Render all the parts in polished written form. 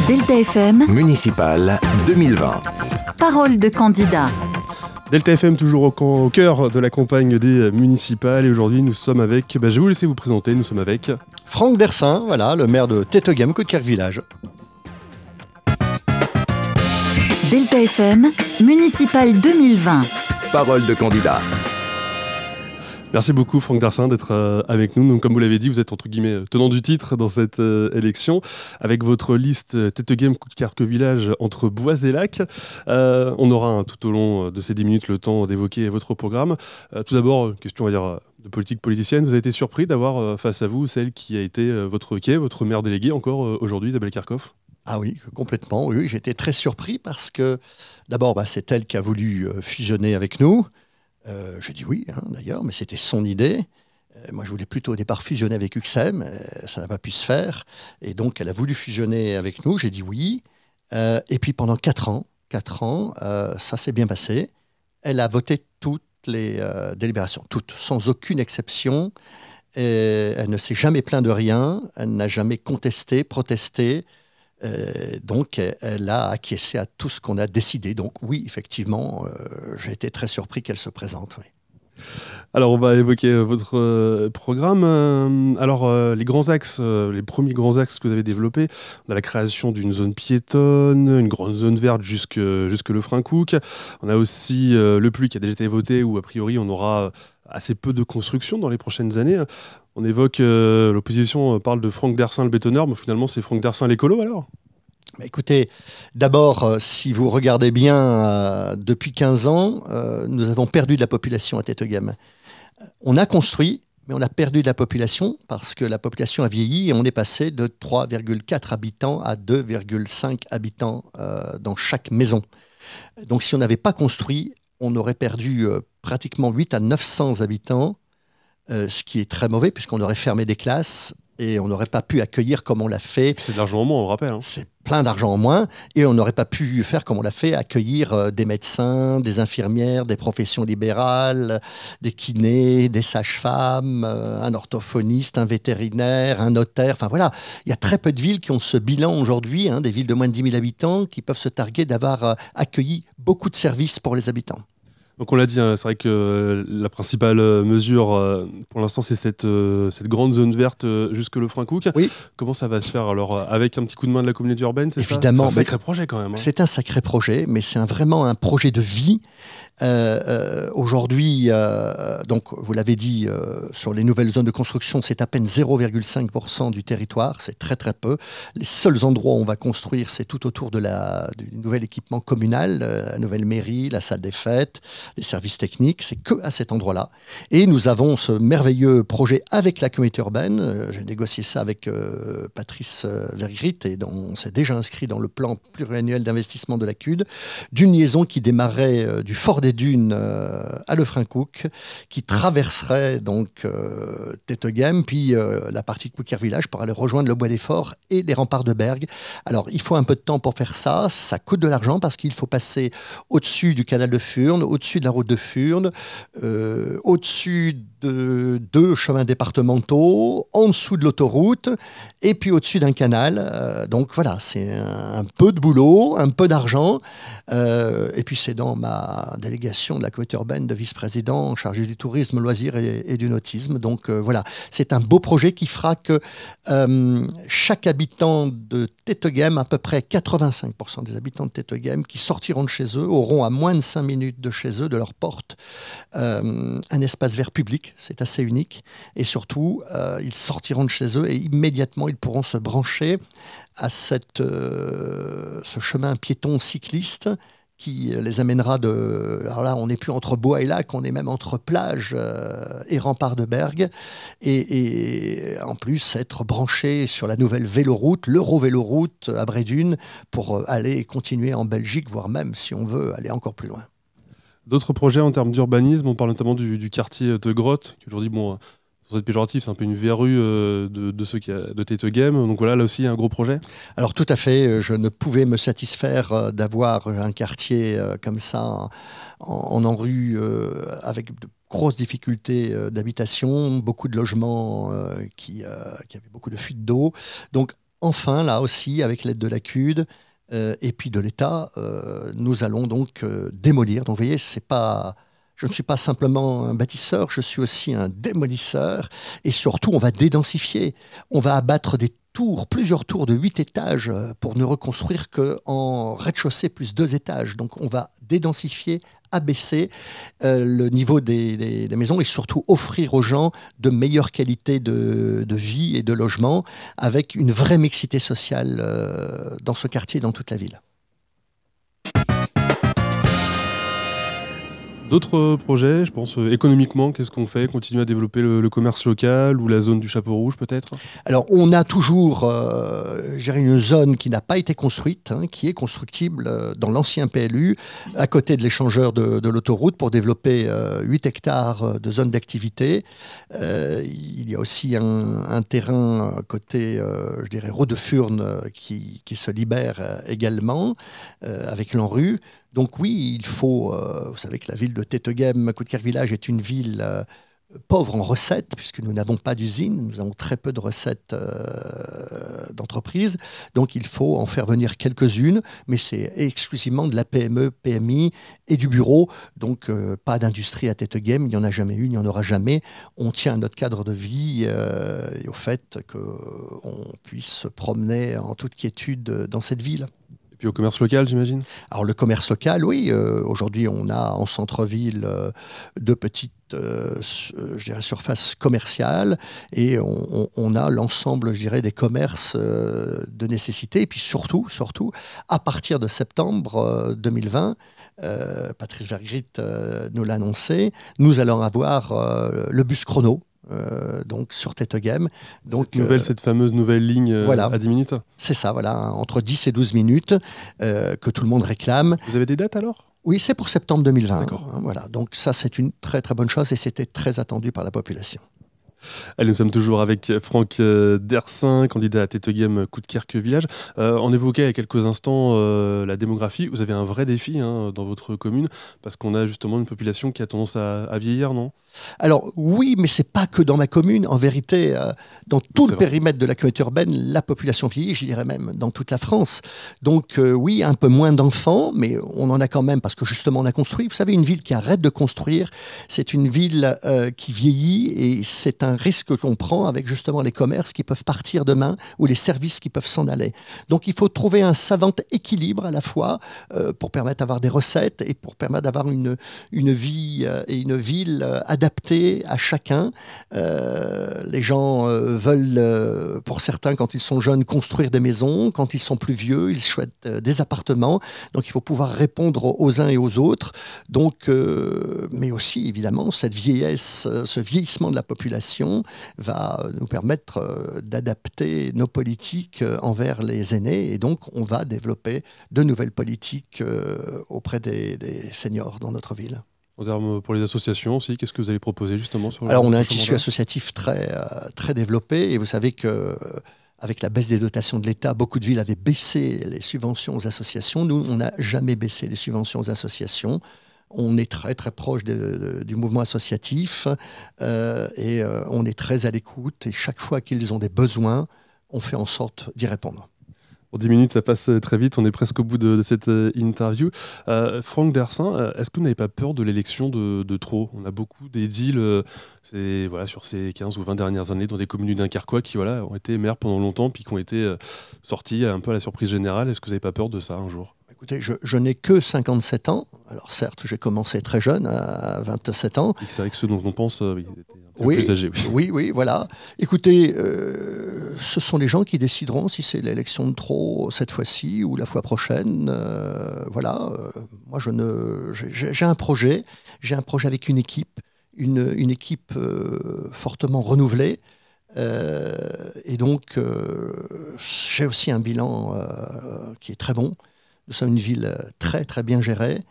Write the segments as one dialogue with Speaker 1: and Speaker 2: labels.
Speaker 1: Delta FM,
Speaker 2: Municipal 2020.
Speaker 1: parole de candidat.
Speaker 3: Delta FM, toujours au cœur de la campagne des municipales. Et aujourd'hui, nous sommes avec, je vais vous laisser vous présenter, nous sommes avec...
Speaker 4: Franck Dersin, voilà, le maire de Téteghem, Côte-Kerque Village.
Speaker 1: Delta FM, Municipal 2020.
Speaker 2: Parole de candidat.
Speaker 3: Merci beaucoup Franck Dersin d'être avec nous. Donc, comme vous l'avez dit, vous êtes entre guillemets tenant du titre dans cette élection avec votre liste Téteghem Côte-Kerque Village entre Boise et Lac. On aura tout au long de ces 10 minutes le temps d'évoquer votre programme. Tout d'abord, question on va dire de politique politicienne. Vous avez été surpris d'avoir face à vous celle qui a été votre maire déléguée encore aujourd'hui, Isabelle Kerkhoff?
Speaker 4: Ah oui, complètement. Oui, j'étais très surpris parce que d'abord, c'est elle qui a voulu fusionner avec nous. J'ai dit oui, d'ailleurs, mais c'était son idée. Moi, je voulais plutôt au départ fusionner avec UXEM. Ça n'a pas pu se faire. Et donc, elle a voulu fusionner avec nous. J'ai dit oui. Et puis, pendant 4 ans, ça s'est bien passé. Elle a voté toutes les délibérations, toutes, sans aucune exception. Et elle ne s'est jamais plaint de rien. Elle n'a jamais contesté, protesté. Donc, elle a acquiescé à tout ce qu'on a décidé. Donc, oui, effectivement, j'ai été très surpris qu'elle se présente. Oui.
Speaker 3: Alors, on va évoquer votre programme. Les grands axes, les premiers grands axes que vous avez développés, on a la création d'une zone piétonne, une grande zone verte jusque le Frein-Couc. On a aussi le PLU qui a déjà été voté, où a priori on aura assez peu de construction dans les prochaines années. On évoque, l'opposition parle de Franck Dersin le bétonneur, mais finalement c'est Franck Dersin l'écolo alors?
Speaker 4: Écoutez, d'abord, si vous regardez bien, depuis 15 ans, nous avons perdu de la population à Téteghem. On a construit, mais on a perdu de la population parce que la population a vieilli et on est passé de 3,4 habitants à 2,5 habitants dans chaque maison. Donc si on n'avait pas construit, on aurait perdu pratiquement 8 à 900 habitants, ce qui est très mauvais puisqu'on aurait fermé des classes et on n'aurait pas pu accueillir comme on l'a fait.
Speaker 3: C'est de l'argent en moins, on le rappelle.
Speaker 4: C'est plein d'argent en moins et on n'aurait pas pu faire comme on l'a fait, accueillir des médecins, des infirmières, des professions libérales, des kinés, des sages-femmes, un orthophoniste, un vétérinaire, un notaire. Enfin voilà, il y a très peu de villes qui ont ce bilan aujourd'hui, des villes de moins de 10 000 habitants qui peuvent se targuer d'avoir accueilli beaucoup de services pour les habitants.
Speaker 3: Donc on l'a dit, c'est vrai que la principale mesure pour l'instant c'est cette grande zone verte jusque le Frein-Couc.
Speaker 4: Oui.
Speaker 3: Comment ça va se faire alors avec un petit coup de main de la communauté urbaine, c'est ça?
Speaker 4: Évidemment,
Speaker 3: c'est un sacré projet quand même.
Speaker 4: C'est un sacré projet, mais c'est vraiment un projet de vie. Aujourd'hui, donc vous l'avez dit, sur les nouvelles zones de construction, c'est à peine 0,5% du territoire, c'est très très peu. Les seuls endroits où on va construire, c'est tout autour du nouvel équipement communal, la nouvelle mairie, la salle des fêtes, les services techniques, c'est que à cet endroit-là. Et nous avons ce merveilleux projet avec la communauté urbaine. J'ai négocié ça avec Patrice Vergrit et on s'est déjà inscrit dans le plan pluriannuel d'investissement de la CUD, d'une liaison qui démarrait du Fort des Dunes à Le Frein-Couc, qui traverserait donc Téteghem, puis la partie de Côte-Kerque Village pour aller rejoindre le Bois des Forts et les remparts de Bergues. Alors, il faut un peu de temps pour faire ça. Ça coûte de l'argent parce qu'il faut passer au-dessus du canal de Furnes, au-dessus de la route de Furnes, au-dessus de 2 chemins départementaux, en dessous de l'autoroute, et puis au-dessus d'un canal. Donc voilà, c'est un peu de boulot, un peu d'argent. Et puis c'est dans ma délégation de la communauté urbaine de vice-président chargé du tourisme, loisirs et du nautisme. Donc voilà, c'est un beau projet qui fera que chaque habitant de Téteghem, à peu près 85% des habitants de Téteghem qui sortiront de chez eux, auront à moins de 5 minutes de chez eux, de leur porte, un espace vert public. C'est assez unique. Et surtout, ils sortiront de chez eux et immédiatement, ils pourront se brancher à ce chemin piéton cycliste qui les amènera alors là, on n'est plus entre Bois et Lac, on est même entre plage et remparts de Bergues. Et en plus, être branché sur la nouvelle véloroute, l'Eurovéloroute à Brédune, pour aller continuer en Belgique, voire même, si on veut, aller encore plus loin.
Speaker 3: D'autres projets en termes d'urbanisme, on parle notamment du quartier de Grotte, qui aujourd'hui, sans être péjoratif, c'est un peu une verrue de Téteghem. Donc voilà, là aussi, il y a un gros projet.
Speaker 4: Alors tout à fait, je ne pouvais me satisfaire d'avoir un quartier comme ça en rue avec de grosses difficultés d'habitation, beaucoup de logements qui avaient beaucoup de fuites d'eau. Donc enfin, là aussi, avec l'aide de la CUD et puis de l'État, nous allons donc démolir. Donc, vous voyez, je ne suis pas simplement un bâtisseur, je suis aussi un démolisseur. Et surtout, on va dédensifier. On va abattre plusieurs tours de 8 étages pour ne reconstruire qu'en rez-de-chaussée plus 2 étages. Donc, on va dédensifier, abaisser le niveau des maisons et surtout offrir aux gens de meilleures qualités de vie et de logement avec une vraie mixité sociale dans ce quartier et dans toute la ville.
Speaker 3: D'autres projets, je pense, économiquement, qu'est-ce qu'on fait? Continuer à développer le commerce local ou la zone du Chapeau Rouge, peut-être?
Speaker 4: Alors, on a toujours une zone qui n'a pas été construite, qui est constructible dans l'ancien PLU, à côté de l'échangeur de l'autoroute, pour développer 8 hectares de zone d'activité. Il y a aussi un terrain côté, Route de Furnes, qui se libère également, avec l'ANRU. Donc oui, il faut... vous savez que la ville de Téteghem, Coudekerque-Village, est une ville pauvre en recettes, puisque nous n'avons pas d'usine, nous avons très peu de recettes d'entreprise. Donc il faut en faire venir quelques-unes, mais c'est exclusivement de la PME, PMI et du bureau. Donc pas d'industrie à Téteghem, il n'y en a jamais eu, il n'y en aura jamais. On tient à notre cadre de vie et au fait qu'on puisse se promener en toute quiétude dans cette ville.
Speaker 3: Et puis au commerce local, j'imagine? Alors
Speaker 4: le commerce local, oui. Aujourd'hui, on a en centre-ville de petites surfaces commerciales et on a l'ensemble, des commerces de nécessité. Et puis surtout, à partir de septembre 2020, Patrice Vergrit nous l'a annoncé, nous allons avoir le bus chrono. Donc sur Téteghem.
Speaker 3: Cette fameuse nouvelle ligne à 10 minutes.
Speaker 4: C'est ça, voilà, entre 10 et 12 minutes que tout le monde réclame.
Speaker 3: Vous avez des dates alors?
Speaker 4: Oui, c'est pour septembre 2020.
Speaker 3: D'accord.
Speaker 4: Voilà, donc ça c'est une très très bonne chose et c'était très attendu par la population.
Speaker 3: Allez, nous sommes toujours avec Franck Dersin, candidat à Téteghem Coudekerque-Village. On évoquait il y a quelques instants la démographie. Vous avez un vrai défi dans votre commune parce qu'on a justement une population qui a tendance à vieillir, non?
Speaker 4: Alors oui, mais c'est pas que dans ma commune. En vérité, dans tout le périmètre de la communauté urbaine, la population vieillit, je dirais même dans toute la France. Donc oui, un peu moins d'enfants, mais on en a quand même parce que justement on a construit. Vous savez, une ville qui arrête de construire, c'est une ville qui vieillit et c'est un risque qu'on prend avec justement les commerces qui peuvent partir demain ou les services qui peuvent s'en aller. Donc il faut trouver un savant équilibre à la fois pour permettre d'avoir des recettes et pour permettre d'avoir une vie et une ville adaptée à chacun. Les gens veulent, pour certains, quand ils sont jeunes, construire des maisons. Quand ils sont plus vieux, ils souhaitent des appartements. Donc il faut pouvoir répondre aux uns et aux autres. Donc, mais aussi, évidemment, cette vieillesse, ce vieillissement de la population va nous permettre d'adapter nos politiques envers les aînés et donc on va développer de nouvelles politiques auprès des seniors dans notre ville.
Speaker 3: En termes pour les associations aussi, qu'est-ce que vous allez proposer justement sur
Speaker 4: Alors on a un tissu associatif très développé et vous savez que avec la baisse des dotations de l'État, beaucoup de villes avaient baissé les subventions aux associations. Nous, on n'a jamais baissé les subventions aux associations. On est très très proche du mouvement associatif et on est très à l'écoute et chaque fois qu'ils ont des besoins, on fait en sorte d'y répondre.
Speaker 3: Pour 10 minutes, ça passe très vite, on est presque au bout de cette interview. Franck Dersin, est-ce que vous n'avez pas peur de l'élection de trop? On a beaucoup d'édiles sur ces 15 ou 20 dernières années dans des communes du Dunkerquois qui ont été maires pendant longtemps puis qui ont été sortis un peu à la surprise générale. Est-ce que vous n'avez pas peur de ça un jour?
Speaker 4: Écoutez, je n'ai que 57 ans. Alors certes, j'ai commencé très jeune, à 27 ans.
Speaker 3: C'est vrai que ceux dont on pense, ils étaient un peu plus âgés.
Speaker 4: Oui, voilà. Écoutez, ce sont les gens qui décideront si c'est l'élection de trop cette fois-ci ou la fois prochaine. Moi, j'ai un projet. J'ai un projet avec une équipe, une équipe fortement renouvelée. Et donc, j'ai aussi un bilan qui est très bon. Nous sommes une ville très, très bien gérée.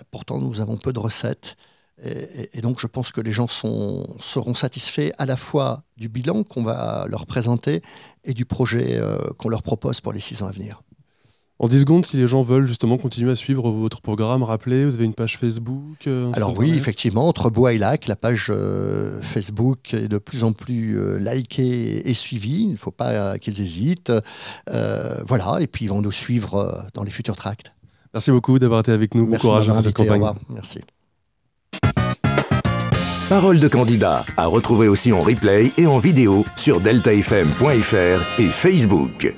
Speaker 4: Pourtant, nous avons peu de recettes. Et donc, je pense que les gens seront satisfaits à la fois du bilan qu'on va leur présenter et du projet qu'on leur propose pour les 6 ans à venir.
Speaker 3: En 10 secondes, si les gens veulent justement continuer à suivre votre programme, rappelez, vous avez une page Facebook
Speaker 4: Alors oui, effectivement, Entre Bois et Lac, la page Facebook est de plus en plus likée et suivie. Il ne faut pas qu'ils hésitent. Voilà, et puis ils vont nous suivre dans les futurs tracts.
Speaker 3: Merci beaucoup d'avoir été avec nous.
Speaker 4: Merci
Speaker 3: bon courage
Speaker 4: de
Speaker 3: dans
Speaker 4: m'avoir
Speaker 3: cette
Speaker 4: invité.
Speaker 3: campagne.
Speaker 4: Au revoir. Merci.
Speaker 2: Parole de candidat à retrouver aussi en replay et en vidéo sur deltafm.fr et Facebook.